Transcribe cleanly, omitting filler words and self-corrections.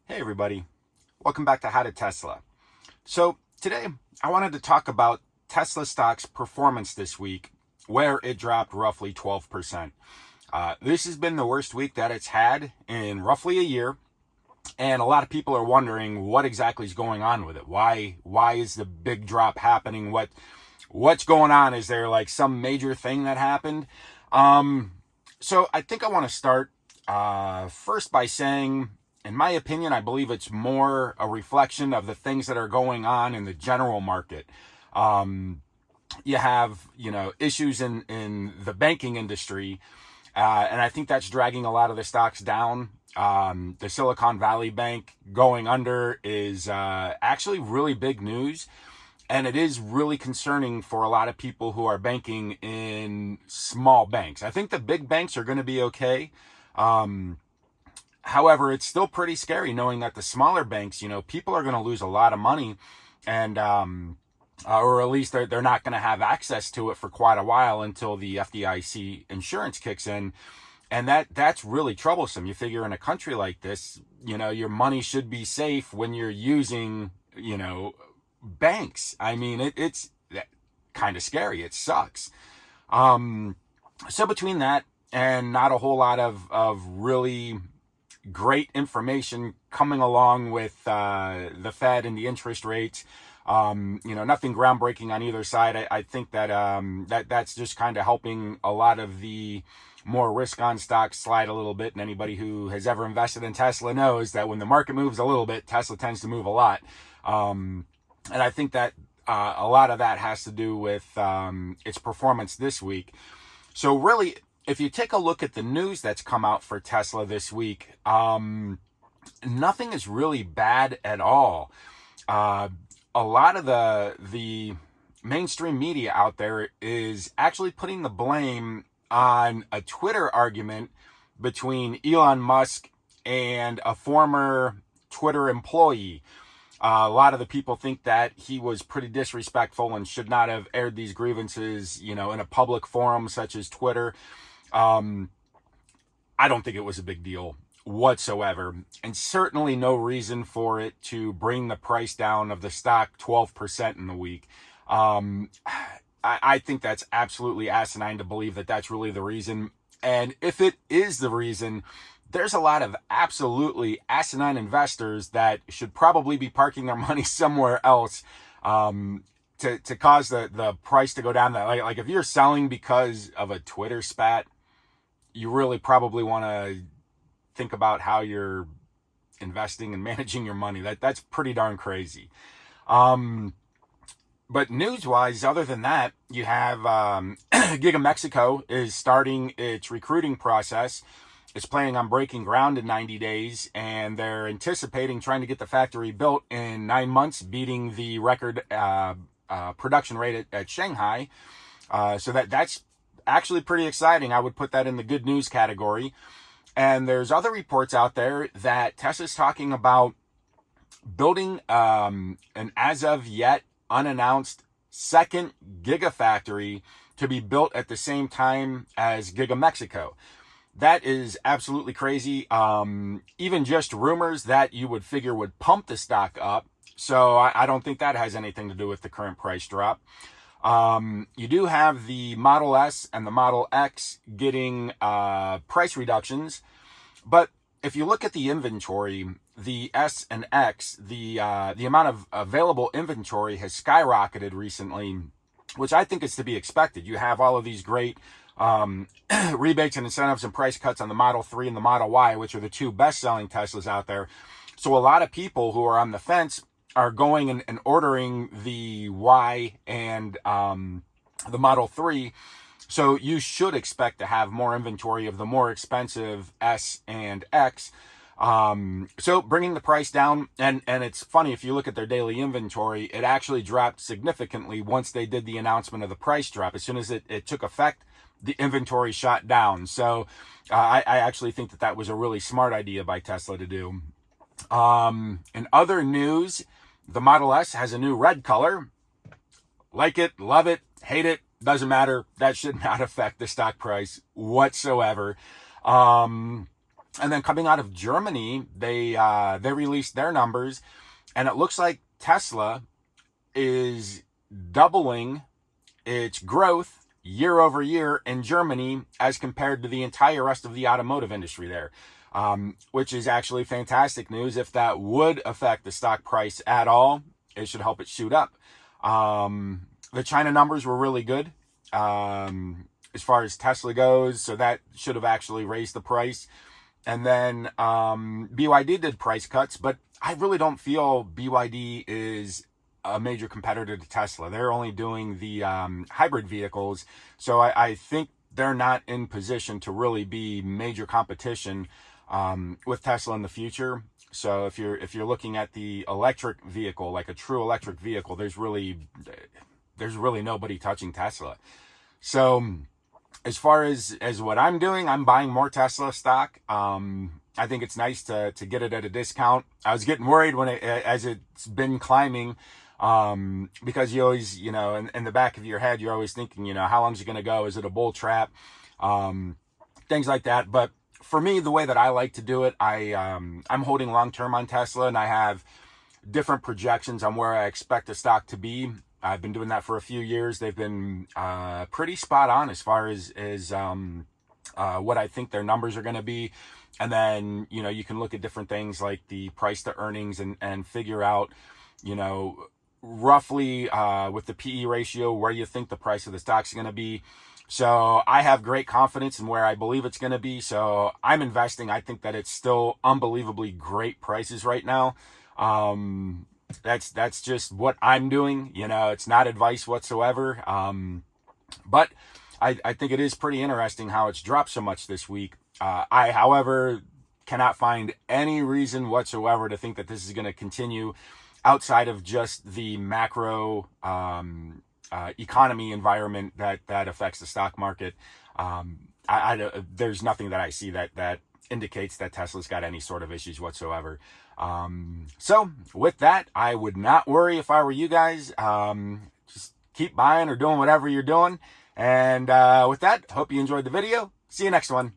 Hey everybody, welcome back to How to Tesla. So today I wanted to talk about Tesla stock's performance this week, where it dropped roughly 12%. This has been the worst week that it's had in roughly a year, and a lot of people are wondering what exactly is going on with it. Why is the big drop happening? What's going on? Is there like some major thing that happened? So I think I want to start first by saying, in my opinion, I believe it's more a reflection of the things that are going on in the general market. You have, issues in the banking industry, and I think that's dragging a lot of the stocks down. The Silicon Valley Bank going under is actually really big news. And it is really concerning for a lot of people who are banking in small banks. I think the big banks are going to be okay. However, it's still pretty scary knowing that the smaller banks, people are going to lose a lot of money, and or at least they're not going to have access to it for quite a while until the FDIC insurance kicks in. And that's really troublesome. You figure in a country like this, your money should be safe when you're using, banks. I mean, it's kind of scary. It sucks. So between that and not a whole lot of really great information coming along with the Fed and the interest rates, nothing groundbreaking on either side. I think that that's just kind of helping a lot of the more risk on stocks slide a little bit. And anybody who has ever invested in Tesla knows that when the market moves a little bit, Tesla tends to move a lot. And I think that a lot of that has to do with its performance this week. So really, if you take a look at the news that's come out for Tesla this week, nothing is really bad at all. A lot of the mainstream media out there is actually putting the blame on a Twitter argument between Elon Musk and a former Twitter employee. A lot of the people think that he was pretty disrespectful and should not have aired these grievances, in a public forum such as Twitter. I don't think it was a big deal whatsoever, and certainly no reason for it to bring the price down of the stock 12% in the week. I think that's absolutely asinine to believe that that's really the reason. And if it is the reason, there's a lot of absolutely asinine investors that should probably be parking their money somewhere else to cause the price to go down. That like if you're selling because of a Twitter spat, you really probably want to think about how you're investing and managing your money. That's pretty darn crazy. But news-wise, other than that, you have Giga Mexico is starting its recruiting process. It's planning on breaking ground in 90 days, and they're anticipating trying to get the factory built in 9 months, beating the record production rate at Shanghai. So that's actually pretty exciting. I would put that in the good news category. And there's other reports out there that Tesla's talking about building an as of yet unannounced second gigafactory to be built at the same time as Giga Mexico. That is absolutely crazy. Even just rumors that you would figure would pump the stock up. So I don't think that has anything to do with the current price drop. You do have the Model S and the Model X getting price reductions. But if you look at the inventory, the S and X, the amount of available inventory has skyrocketed recently, which I think is to be expected. You have all of these great rebates and incentives and price cuts on the Model 3 and the Model Y, which are the two best-selling Teslas out there. So a lot of people who are on the fence are going and ordering the Y and the Model 3. So you should expect to have more inventory of the more expensive S and X. So bringing the price down, and it's funny, if you look at their daily inventory, it actually dropped significantly once they did the announcement of the price drop. As soon as it took effect, the inventory shot down. So I actually think that was a really smart idea by Tesla to do. In other news, the Model S has a new red color. Like it, love it, hate it, doesn't matter. That should not affect the stock price whatsoever. And then coming out of Germany, they released their numbers, and it looks like Tesla is doubling its growth year over year in Germany as compared to the entire rest of the automotive industry there, which is actually fantastic news. If that would affect the stock price at all, it should help it shoot up. The China numbers were really good as far as Tesla goes, so that should have actually raised the price. And then BYD did price cuts, but I really don't feel BYD is a major competitor to Tesla. They're only doing the hybrid vehicles, so I think they're not in position to really be major competition with Tesla in the future. So if you're looking at the electric vehicle, like a true electric vehicle, there's really nobody touching Tesla. So as far as what I'm doing, I'm buying more Tesla stock. I think it's nice to get it at a discount. I was getting worried as it's been climbing, because you always, in the back of your head, you're always thinking, how long is it going to go? Is it a bull trap? Things like that. But for me, the way that I like to do it, I'm holding long-term on Tesla, and I have different projections on where I expect the stock to be. I've been doing that for a few years. They've been pretty spot on as far as what I think their numbers are going to be. And then, you can look at different things like the price to earnings and figure out, roughly with the PE ratio where you think the price of the stock's going to be. So I have great confidence in where I believe it's going to be. So I'm investing. I think that it's still unbelievably great prices right now. That's just what I'm doing. It's not advice whatsoever. But I think it is pretty interesting how it's dropped so much this week. I, however, cannot find any reason whatsoever to think that this is going to continue outside of just the macro economy environment that affects the stock market. There's nothing that I see that indicates that Tesla's got any sort of issues whatsoever. So with that, I would not worry if I were you guys. Just keep buying or doing whatever you're doing. And with that, hope you enjoyed the video. See you next one.